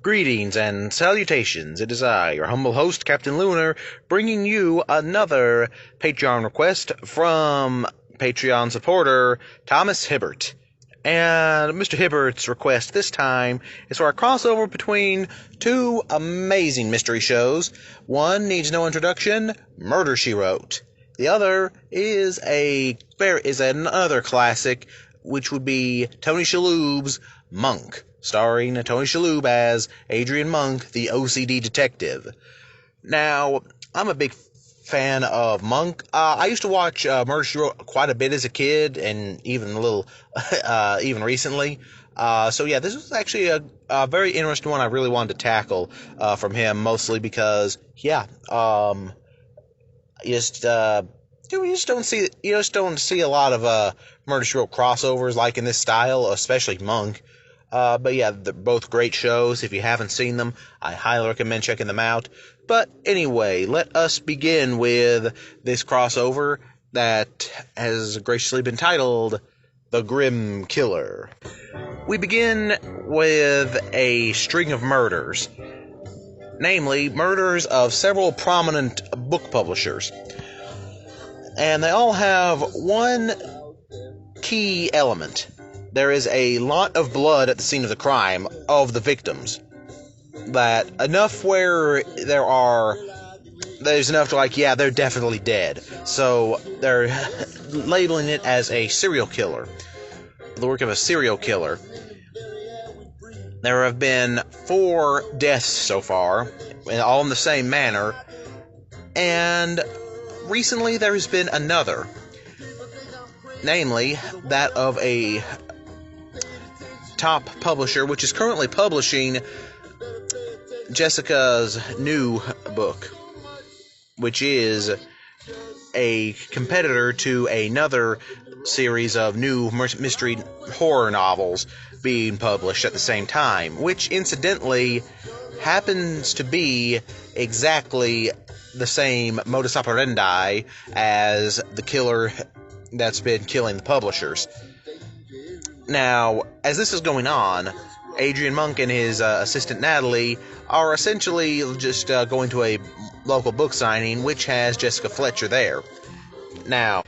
Greetings and salutations. It is I, your humble host, Captain Lunar, bringing you another Patreon request from Patreon supporter Thomas Hibbert. And Mr. Hibbert's request this time is for a crossover between two amazing mystery shows. One needs no introduction, Murder, She Wrote. The other is another classic, which would be Tony Shalhoub's Monk, starring Tony Shalhoub as Adrian Monk, the OCD detective. Now, I'm a big fan of Monk. I used to watch Murder, She Wrote quite a bit as a kid, and even a little, even recently. So yeah, this was actually a very interesting one I really wanted to tackle from him, mostly because, yeah, you just don't see a lot of Murder, She Wrote crossovers like in this style, especially Monk. But yeah, they're both great shows. If you haven't seen them, I highly recommend checking them out. But anyway, let us begin with this crossover that has graciously been titled The Grim Killer. We begin with a string of murders, namely murders of several prominent book publishers. And they all have one key element. There is a lot of blood at the scene of the crime of the victims. That enough where there's enough to like, yeah, they're definitely dead. So they're labeling it as a serial killer. The work of a serial killer. There have been 4 deaths so far, all in the same manner. And recently there has been another. Namely, that of a top publisher, which is currently publishing Jessica's new book, which is a competitor to another series of new mystery horror novels being published at the same time, which incidentally happens to be exactly the same modus operandi as the killer that's been killing the publishers. Now, as this is going on, Adrian Monk and his assistant Natalie are essentially just going to a local book signing, which has Jessica Fletcher there. Now,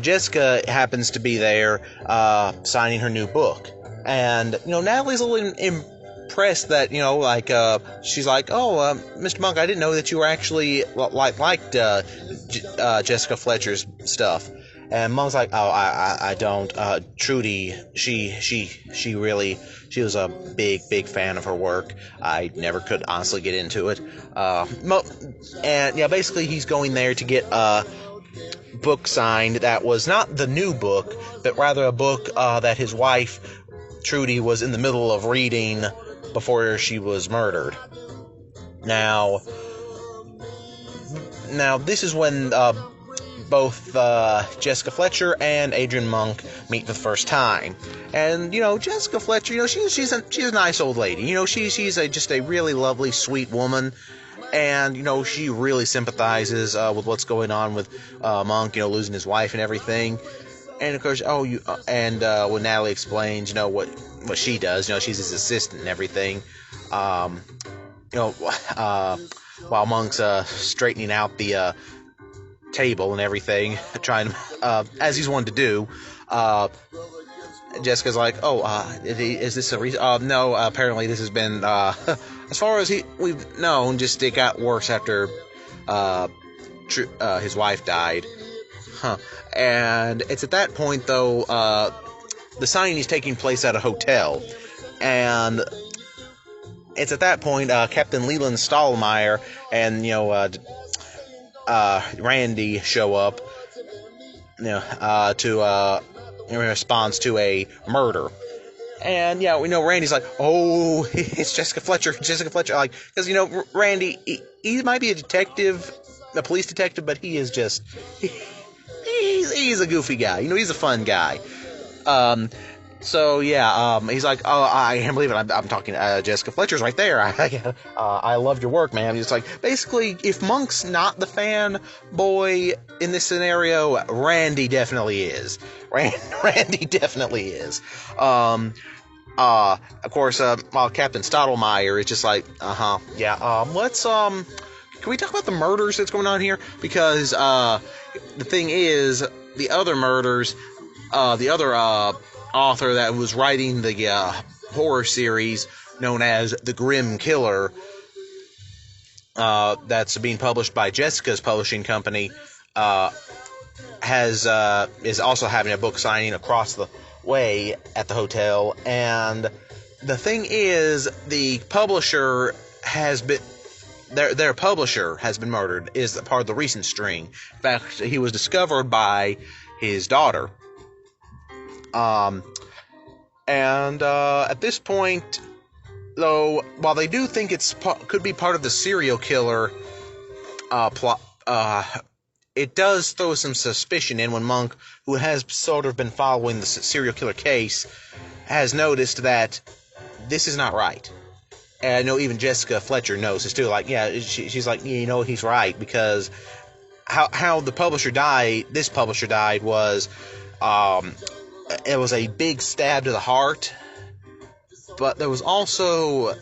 Jessica happens to be there signing her new book. And, Natalie's a little impressed that, she's like, Mr. Monk, I didn't know that you were actually liked Jessica Fletcher's stuff. And Monk's like, oh, I don't. Trudy, she was a big fan of her work. I never could honestly get into it. And yeah, basically he's going there to get a book signed that was not the new book, but rather a book that his wife, Trudy, was in the middle of reading before she was murdered. Now this is when both Jessica Fletcher and Adrian Monk meet for the first time. And, Jessica Fletcher, she's a nice old lady. She's just a really lovely, sweet woman. And, she really sympathizes with what's going on with Monk, losing his wife and everything. And, of course, when Natalie explains, what she does, she's his assistant and everything. While Monk's straightening out the table and everything, trying as he's wanted to do. Jessica's like, is this a reason? No, apparently this has been as far as we've known, just it got worse after his wife died. And it's at that point though, the signing is taking place at a hotel, and it's at that point Captain Leland Stahlmeyer and Randy show up, in response to a murder. And yeah, we know Randy's like, oh, it's Jessica Fletcher, like, because Randy, he might be a police detective, but he is just, he's a goofy guy, he's a fun guy. So yeah, he's like, oh, I can't believe it. I'm talking Jessica Fletcher's right there. I loved your work, man. He's like, basically, if Monk's not the fanboy in this scenario, Randy definitely is. Randy definitely is. Of course, while Captain Stottlemyre is just like, yeah, let's, can we talk about the murders that's going on here? Because, the thing is, the other murders, the other, author that was writing the, horror series known as The Grim Killer, that's being published by Jessica's publishing company, is also having a book signing across the way at the hotel, and the thing is, the publisher has been their publisher has been murdered, is part of the recent string. In fact, he was discovered by his daughter, and at this point, though, while they do think could be part of the serial killer plot, it does throw some suspicion in when Monk, who has sort of been following the serial killer case, has noticed that this is not right. And I know even Jessica Fletcher knows this too. Like, yeah, she's like, he's right, because how the publisher died, this publisher died, was it was a big stab to the heart, but there was also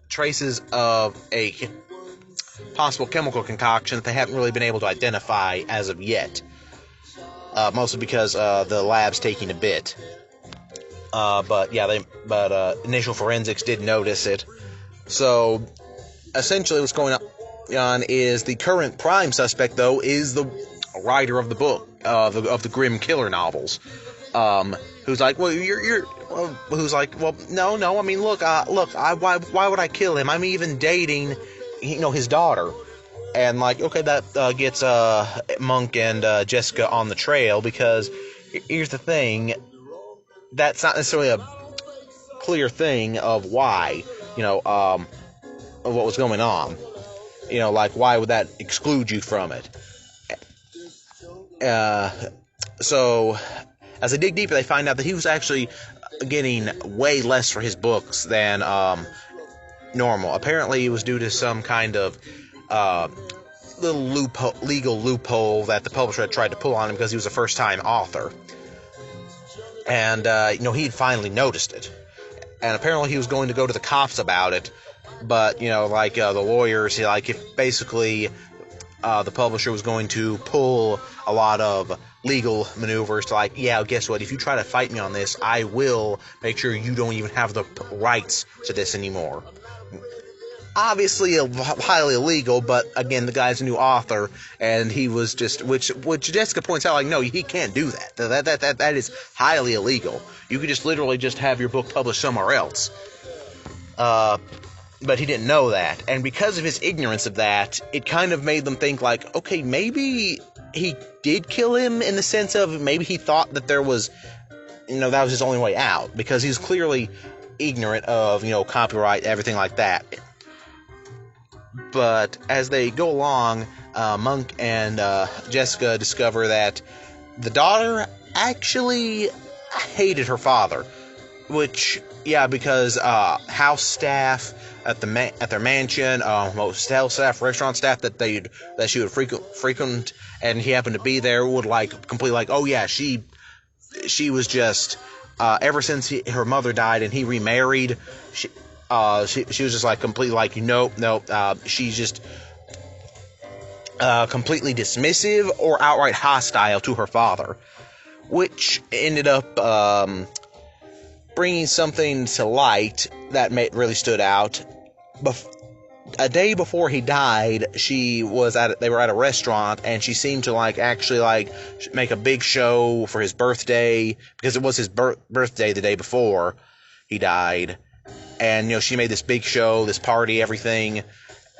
traces of a possible chemical concoction that they haven't really been able to identify as of yet. Mostly because the lab's taking a bit. But initial forensics did notice it. So essentially, what's going on is the current prime suspect, though, is the writer of the book of the Grim Killer novels. Who's like, well, who's like, well, no. I mean, look. Why would I kill him? I'm even dating, his daughter. And, like, okay, that gets Monk and Jessica on the trail, because here's the thing, that's not necessarily a clear thing of why, of what was going on. Like, why would that exclude you from it? So, as they dig deeper, they find out that he was actually getting way less for his books than normal. Apparently, it was due to some kind of little legal loophole that the publisher had tried to pull on him because he was a first-time author. And, he'd finally noticed it. And apparently he was going to go to the cops about it, but, the lawyers, if basically the publisher was going to pull a lot of legal maneuvers to, guess what, if you try to fight me on this, I will make sure you don't even have the rights to this anymore. Obviously highly illegal, but again, the guy's a new author, and he was just, which Jessica points out, no, he can't do that. That is highly illegal. You could just literally just have your book published somewhere else. But he didn't know that, and because of his ignorance of that, it kind of made them think, okay, maybe he did kill him, in the sense of maybe he thought that there was, that was his only way out, because he's clearly ignorant of, copyright, everything like that. But as they go along, Monk and Jessica discover that the daughter actually hated her father, which, because house staff at their mansion, hotel staff, restaurant staff that she would frequent, and he happened to be there, would completely oh yeah, she was just ever since her mother died and he remarried, she was just completely nope. She's just completely dismissive or outright hostile to her father, which ended up bringing something to light that really stood out. A day before he died, they were at a restaurant, and she seemed to actually make a big show for his birthday, because it was his birthday the day before he died. And, she made this big show, this party, everything,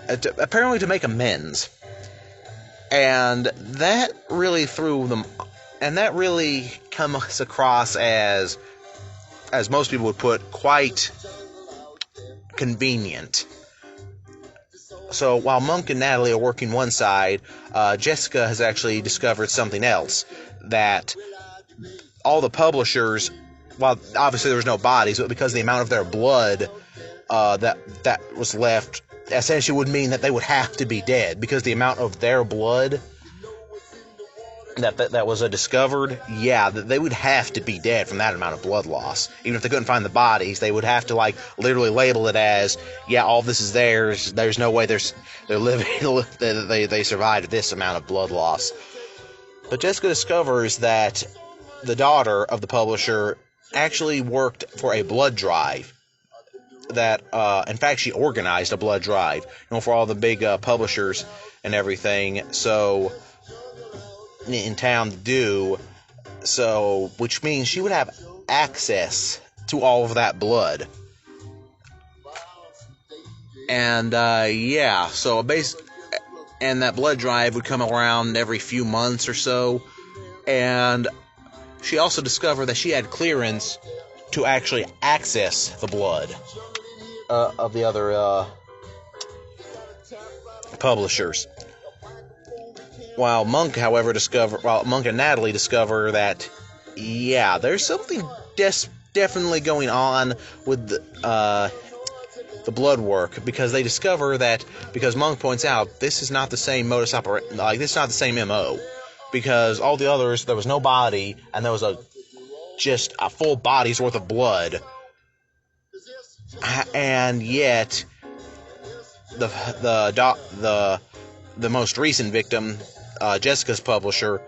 apparently to make amends. And that really comes across as most people would put, quite convenient. So while Monk and Natalie are working one side, Jessica has actually discovered something else, that all the publishers, while obviously there was no bodies, but because of the amount of their blood that was left, essentially would mean that they would have to be dead, because the amount of their blood that was discovered, yeah, they would have to be dead from that amount of blood loss. Even if they couldn't find the bodies, they would have to like literally label it as, yeah, all this is theirs. There's no way they're living. They survived this amount of blood loss. But Jessica discovers that the daughter of the publisher actually worked for a blood drive. That in fact, she organized a blood drive, for all the big publishers and everything. So in town to do so, which means she would have access to all of that blood. And yeah, so and that blood drive would come around every few months or so. And she also discovered that she had clearance to actually access the blood of the other publishers. While Monk and Natalie discover that, yeah, there's something definitely going on with the blood work, because they discover that, because Monk points out, this is not the same modus operandi, like, this is not the same MO, because all the others, there was no body, and there was just a full body's worth of blood, and yet the most recent victim, Jessica's publisher,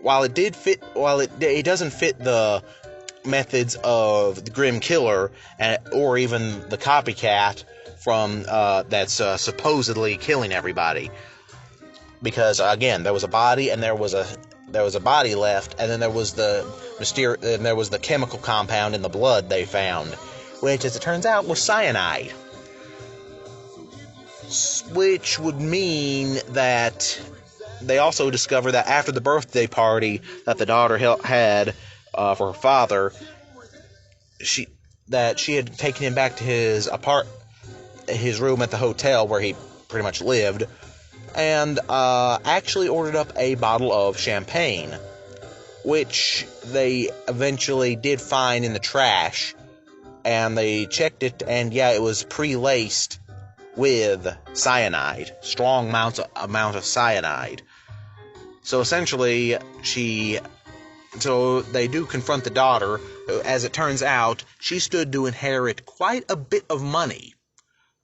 while it doesn't fit the methods of the Grim Killer or even the copycat from that's supposedly killing everybody, because again, there was a body and there was a body left, and then there was the chemical compound in the blood they found, which, as it turns out, was cyanide. Which would mean that they also discovered that after the birthday party that the daughter had for her father, she had taken him back to his room at the hotel where he pretty much lived, and actually ordered up a bottle of champagne, which they eventually did find in the trash, and they checked it, and yeah, it was pre-laced with cyanide, strong amount of cyanide. So essentially, they do confront the daughter. As it turns out, she stood to inherit quite a bit of money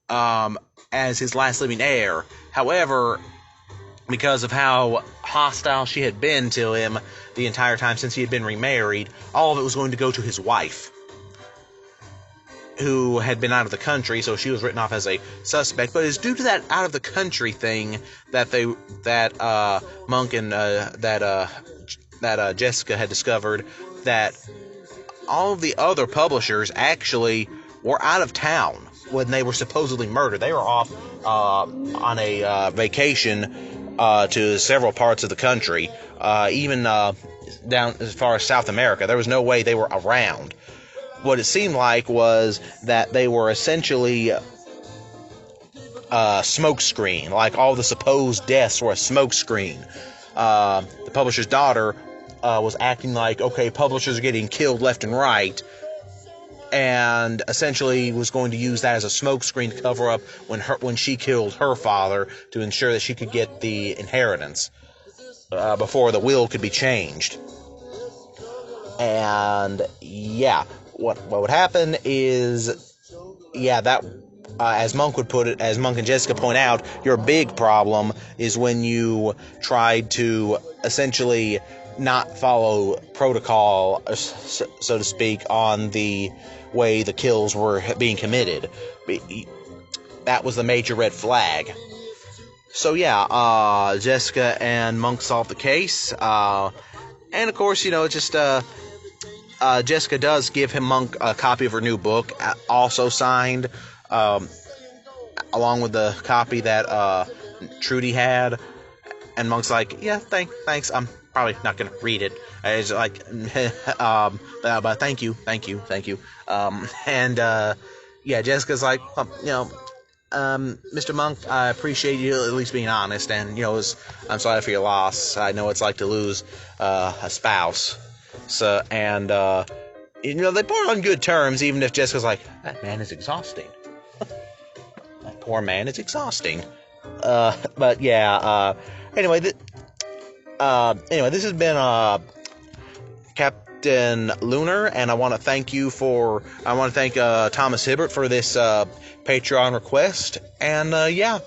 as his last living heir. However, because of how hostile she had been to him the entire time since he had been remarried, all of it was going to go to his wife, who had been out of the country, so she was written off as a suspect. But it's due to that out of the country thing that Monk and Jessica had discovered that all of the other publishers actually were out of town when they were supposedly murdered. They were off on a vacation to several parts of the country, even down as far as South America. There was no way they were around. What it seemed like was that they were essentially smokescreen, like all the supposed deaths were a smokescreen. The publisher's daughter was acting like, okay, publishers are getting killed left and right, and essentially was going to use that as a smokescreen to cover up when she killed her father, to ensure that she could get the inheritance before the will could be changed. And yeah, what would happen is, yeah, that as Monk would put it, as Monk and Jessica point out, your big problem is when you tried to essentially not follow protocol, so to speak, on the way the kills were being committed. That was the major red flag. So yeah, Jessica and Monk solved the case, and of course, it's just Jessica does give Monk a copy of her new book, also signed, along with the copy that Trudy had. And Monk's like, yeah, thanks. I'm probably not going to read it. It's like, but thank you. Yeah, Jessica's like, Mr. Monk, I appreciate you at least being honest, and I'm sorry for your loss. I know it's like to lose a spouse. So, and they part on good terms, even if Jessica's like, that man is exhausting. That poor man is exhausting. But yeah, anyway, Anyway, this has been Captain Lunar, and I want to thank Thomas Hibbert for this Patreon request. And yeah,